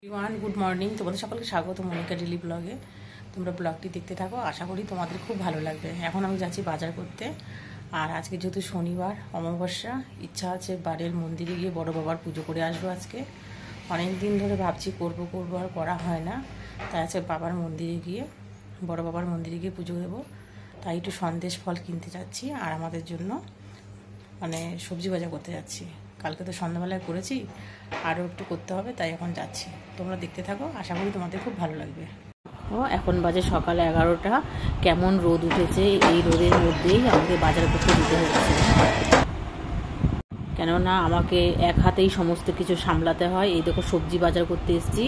Everyone, good morning. তোমাদের সকলকে স্বাগত মনিকা ডেলি ব্লগে। তোমরা ব্লগটি দেখতে থাকো, আশা করি তোমাদের খুব ভালো লাগবে। এখন আমি যাচ্ছি বাজার করতে। আর আজকে যেহেতু শনিবার, অমাবস্যা, ইচ্ছা আছে বাড়ির মন্দিরে গিয়ে বড় বাবার পুজো করে আসবো। আজকে অনেক দিন ধরে ভাবছি করব আর করা হয় না। তাই আজকে বাবার মন্দিরে গিয়ে, বড় বাবার মন্দিরে গিয়ে পুজো দেবো। তাই একটু সন্দেশ ফল কিনতে যাচ্ছি আর আমাদের জন্য সবজি বাজার করতে যাচ্ছি। কালকে তো সন্ধ্যাবেলায় করেছি, আরও একটু করতে হবে, তাই এখন যাচ্ছি। তোমরা দেখতে থাকো, আশা করি তোমাদের খুব ভালো লাগবে। এখন বাজে সকাল 11টা। কেমন রোদ উঠেছে, এই রোদের মধ্যেই আমাকে বাজার করতে দিতে হচ্ছে, কেননা আমাকে এক হাতেই সমস্ত কিছু সামলাতে হয়। এই দেখো সবজি বাজার করতে এসেছি।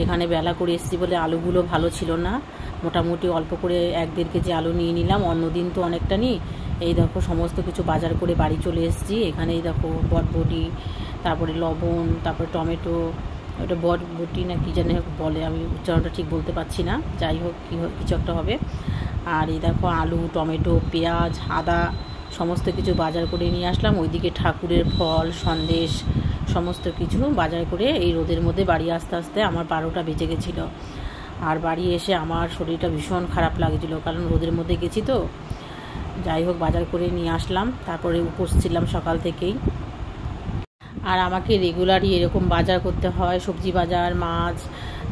এখানে বেলা করে এসেছি বলে আলুগুলো ভালো ছিল না, মোটামুটি অল্প করে 1-1.5 কেজি আলু নিয়ে নিলাম। অন্যদিন তো অনেকটা নিই। এই দেখো সমস্ত কিছু বাজার করে বাড়ি চলে এসেছি। এখানে এই দেখো বটবটি, তারপরে লবণ, তারপরে টমেটো, ওটা বটবটি না কি জানি বলে, আমি উচ্চারণটা ঠিক বলতে পারছি না। যাই হোক, কিছু একটা হবে। আর এই দেখো আলু, টমেটো, পেঁয়াজ, আদা সমস্ত কিছু বাজার করে নিয়ে আসলাম। ওইদিকে ঠাকুরের ফল, সন্দেশ সমস্ত কিছু বাজার করে এই রোদের মধ্যে বাড়ি আসতে আসতে আমার 12টা বেজে গেছিলো। আর বাড়ি এসে আমার শরীরটা ভীষণ খারাপ লাগছিলো, কারণ রোদের মধ্যে গেছি তো। যাই হোক, বাজার করে নিয়ে আসলাম। তারপরে উপোস ছিলাম সকাল থেকেই। আর আমাকে রেগুলারই এরকম বাজার করতে হয়, সবজি বাজার, মাছ,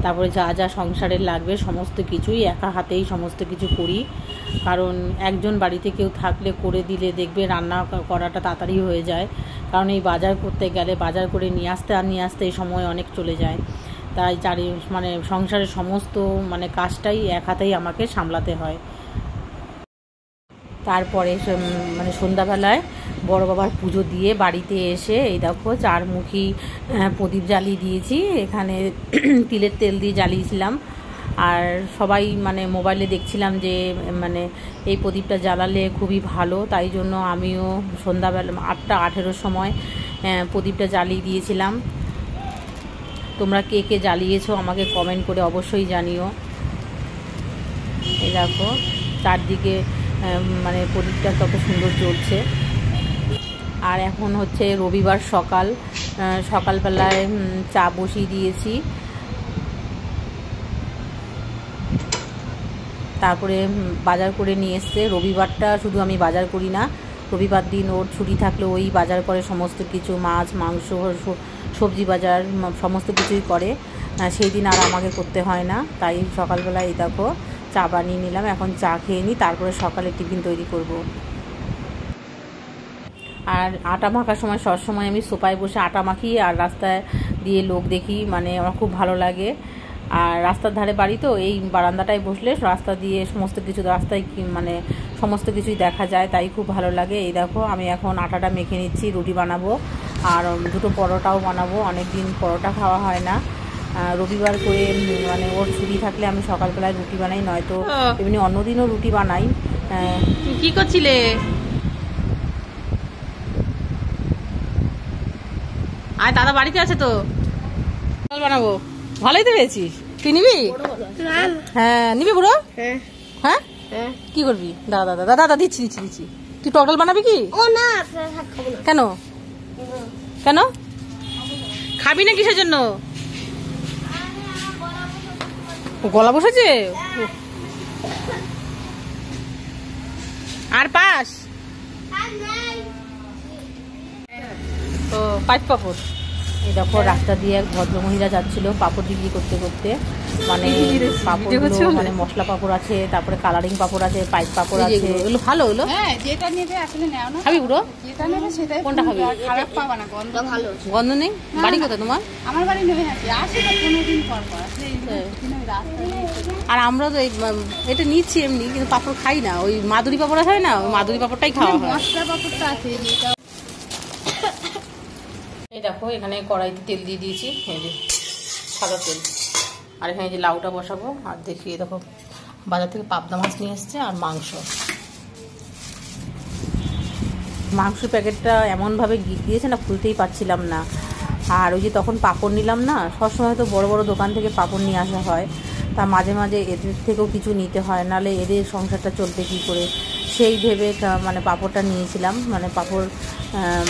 তারপরে যা যা সংসারের লাগবে সমস্ত কিছুই একা হাতেই সমস্ত কিছু করি। কারণ একজন বাড়িতে কেউ থাকলে করে দিলে দেখবে রান্না করাটা তাড়াতাড়ি হয়ে যায়। কারণ এই বাজার করতে গেলে বাজার করে নিয়ে আসতে এই সময় অনেক চলে যায়। তাই সংসারের সমস্ত কাজটাই এক হাতেই আমাকে সামলাতে হয়। তারপরে সন্ধ্যাবেলায় বড় বাবার পুজো দিয়ে বাড়িতে এসে এই দেখো 4মুখী প্রদীপ জ্বালিয়ে দিয়েছি। এখানে তিলের তেল দিয়ে জ্বালিয়েছিলাম। আর সবাই মোবাইলে দেখছিলাম যে এই প্রদীপটা জ্বালালে খুবই ভালো, তাই জন্য আমিও সন্ধ্যাবেলা 8টা 18-র সময় প্রদীপটা জ্বালিয়ে দিয়েছিলাম। তোমরা কে কে জ্বালিয়েছো আমাকে কমেন্ট করে অবশ্যই জানিও। এই দেখো চারদিকে প্রদীপটা কত সুন্দর জ্বলছে। আর এখন হচ্ছে রবিবার সকালবেলায় চা বসিয়ে দিয়েছি। তারপরে বাজার করে নিয়ে এসছে। রবিবারটা শুধু আমি বাজার করি না, রবিবার দিন ওর ছুটি থাকলে ওই বাজার করে সমস্ত কিছু, মাছ, মাংস, সবজি বাজার সমস্ত কিছুই করে। সেই দিন আর আমাকে করতে হয় না। তাই সকালবেলায় এই দেখো চা বানিয়ে নিলাম। এখন চা খেয়ে নিই, তারপরে সকালে টিফিন তৈরি করব। আর আটা মাখার সময় সবসময় আমি সোফায় বসে আটা মাখি আর রাস্তায় দিয়ে লোক দেখি, আমার খুব ভালো লাগে। আর রাস্তার ধারে বাড়ি তো, এই বারান্দাটায় বসলে রাস্তা দিয়ে সমস্ত কিছু রাস্তায় সমস্ত কিছুই দেখা যায়, তাই খুব ভালো লাগে। এই দেখো আমি এখন আটাটা মেখে নিচ্ছি, রুটি বানাবো আর 2টো পরোটাও বানাবো। অনেক দিন পরোটা খাওয়া হয় না। রবিবার করে ওর ছুটি থাকলে আমি সকালবেলায় রুটি বানাই, নয়তো এমনি অন্যদিনও রুটি বানাই। কি করছিলে? আর দাদা বাড়িতে আছে তো, বানাবো। ভালোই তো পেয়েছিস, তুই নিবি? হ্যাঁ নিবি বুড়ো। হ্যাঁ কি করবি? দাদা দাদা দাদা দিচ্ছি। তুই টক ডাল বানাবি কি? কেন কেন খাবি না? কিসের জন্য? গলা বসেছে। আর পাস ও পাঁচ পাপড়। এই দেখো রাস্তা দিয়ে এক ভদ্রমহিলা যাচ্ছিল পাপড় বিক্রি করতে করতে। পাপড়গুলো মশলা পাপড় আছে, তারপরে কালারিং পাপড় আছে, পাইপ পাপড় আছে। এগুলো ভালো হলো। যেটা নেবে আসলে নাও না। খাবি পুরো? যেটা নেবে সেটাই। কোনটা খাবি? খারাপ পাবা না, গন্ধ ভালো। গন্ধ নেই? বাড়ি কোথায় তোমার? আমার বাড়ি নেই, আসি তো 15 দিন পর পর। আর আমরা তো এটা নিচ্ছি এমনি, কিন্তু পাপড় খাই না। ওই মাদুরি পাপড় হয় না, ওই মাদুরি পাপড়টাই খাওয়া হয়। মশলা পাপড়টা আছে যেটা। এই দেখো এখানে কড়াইতে তেল দিয়ে দিয়েছি, এই যে সাদা তেল। আর এখানে যে লাউটা বসাবো। আর দেখি দেখো বাজার থেকে পাবদা মাছ নিয়ে এসছে আর মাংস প্যাকেটটা এমনভাবে দিয়েছে না, খুলতেই পারছিলাম না। আর ওই যে তখন পাঁপড় নিলাম না, সবসময় তো বড় বড় দোকান থেকে পাঁপড় নিয়ে আসা হয়, তা মাঝে মাঝে এদের থেকেও কিছু নিতে হয়, নাহলে এদের সংসারটা চলবে কী করে, সেই ভেবে পাঁপড়টা নিয়েছিলাম। পাঁপড়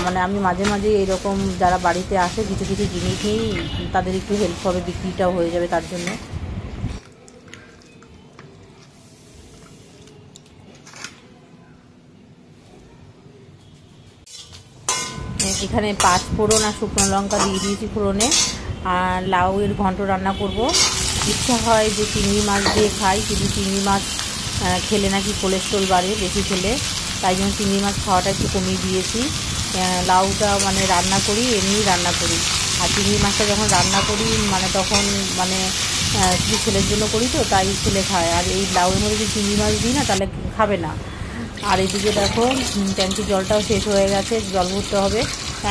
মানে আমি মাঝে মাঝে এরকম যারা বাড়িতে আসে কিছু কিছু জিনিস নিয়েই তাদের একটু হেল্প হবে, বিক্রিটাও হয়ে যাবে তার জন্য। এখানে 5 ফোড়ন আর শুকনো লঙ্কা দিয়ে দিয়েছি ফোড়নে। আর লাউয়ের ঘন্ট রান্না করব। ইচ্ছা হয় যে চিংড়ি মাছ দিয়ে খাই, কিন্তু চিংড়ি মাছ খেলে নাকি কোলেস্ট্রল বাড়ে বেশি খেলে, তাই জন্য চিংড়ি মাছ খাওয়াটা একটু কমিয়ে দিয়েছি। লাউটা মানে রান্না করি, এমনি রান্না করি। আর চিংড়ি মাছটা যখন রান্না করি মানে তখন মানে শুধু ছেলের জন্য করি তো, তাই ছেলে খায়। আর এই লাউয়ের মধ্যে যদি চিংড়ি মাছ দিই না তাহলে খাবে না। আর এদিকে দেখো ট্যাঙ্কির জলটাও শেষ হয়ে গেছে, জল ভরতে হবে।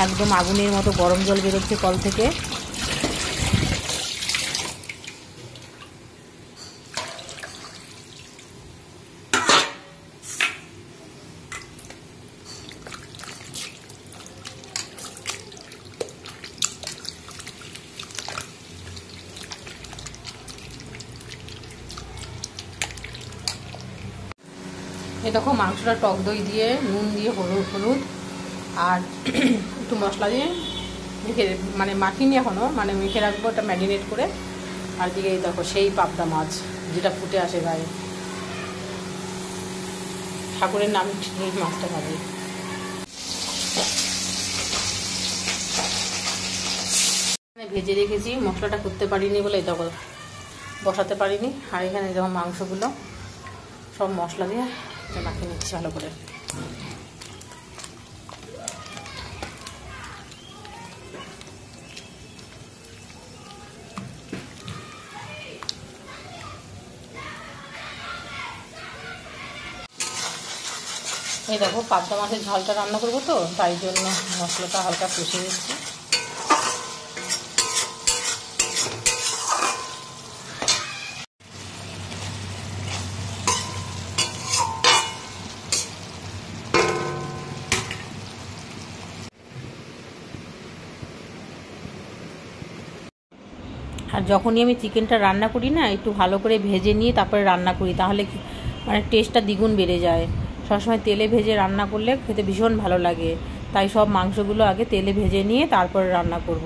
একদম আগুনের মতো গরম জল বেরোচ্ছে কল থেকে। এই দেখো মাংসটা টক দই দিয়ে নুন দিয়ে হলুদ আর একটু মশলা দিয়ে মেখে মানে মাখিনি এখনও, মানে মেখে রাখবো এটা ম্যারিনেট করে। আর দিকে এই দেখো সেই পাবদা মাছ যেটা ফুটে আসে গায়ে, ঠাকুরের নাম মাছটা ভাবে। ভেজে রেখেছি, মশলাটা করতে পারিনি বলে এটা বসাতে পারিনি। আর এখানে যেমন মাংসগুলো সব মশলা দিয়ে মাখিয়ে নিচ্ছি ভালো করে। এই দেখো পাবদা মাছের ঝালটা রান্না করবো তো, তাই জন্য মশলাটা হালকা কষিয়ে নিচ্ছি। আর যখনই আমি চিকেনটা রান্না করি না, একটু ভালো করে ভেজে নিয়ে তারপরে রান্না করি, তাহলে মানে টেস্টটা দ্বিগুণ বেড়ে যায়। সবসময় তেলে ভেজে রান্না করলে খেতে ভীষণ ভালো লাগে, তাই সব মাংসগুলো আগে তেলে ভেজে নিয়ে তারপরে রান্না করব।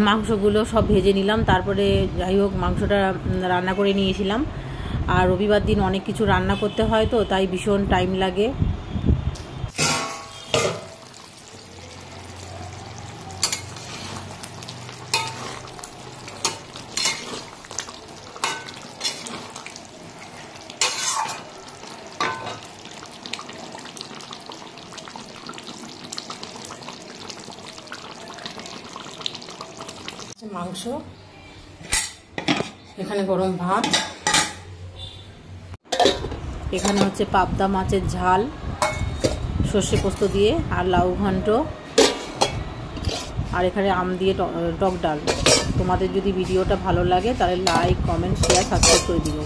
মাংসগুলো সব ভেজে নিলাম, তারপরে যাই হোক মাংসটা রান্না করে নিয়েছিলাম। আর রবিবার দিন অনেক কিছু রান্না করতে হয় তো, তাই ভীষণ টাইম লাগে। মাংস, এখানে গরম ভাত, এখানে হচ্ছে পাবদা মাছের ঝাল সর্ষে পোস্ত দিয়ে, আর লাউ ঘন্ট, আর এখানে আম দিয়ে টক ডাল। তোমাদের যদি ভিডিওটা ভালো লাগে তাহলে লাইক, কমেন্ট, শেয়ার, সাবস্ক্রাইব করে দিও।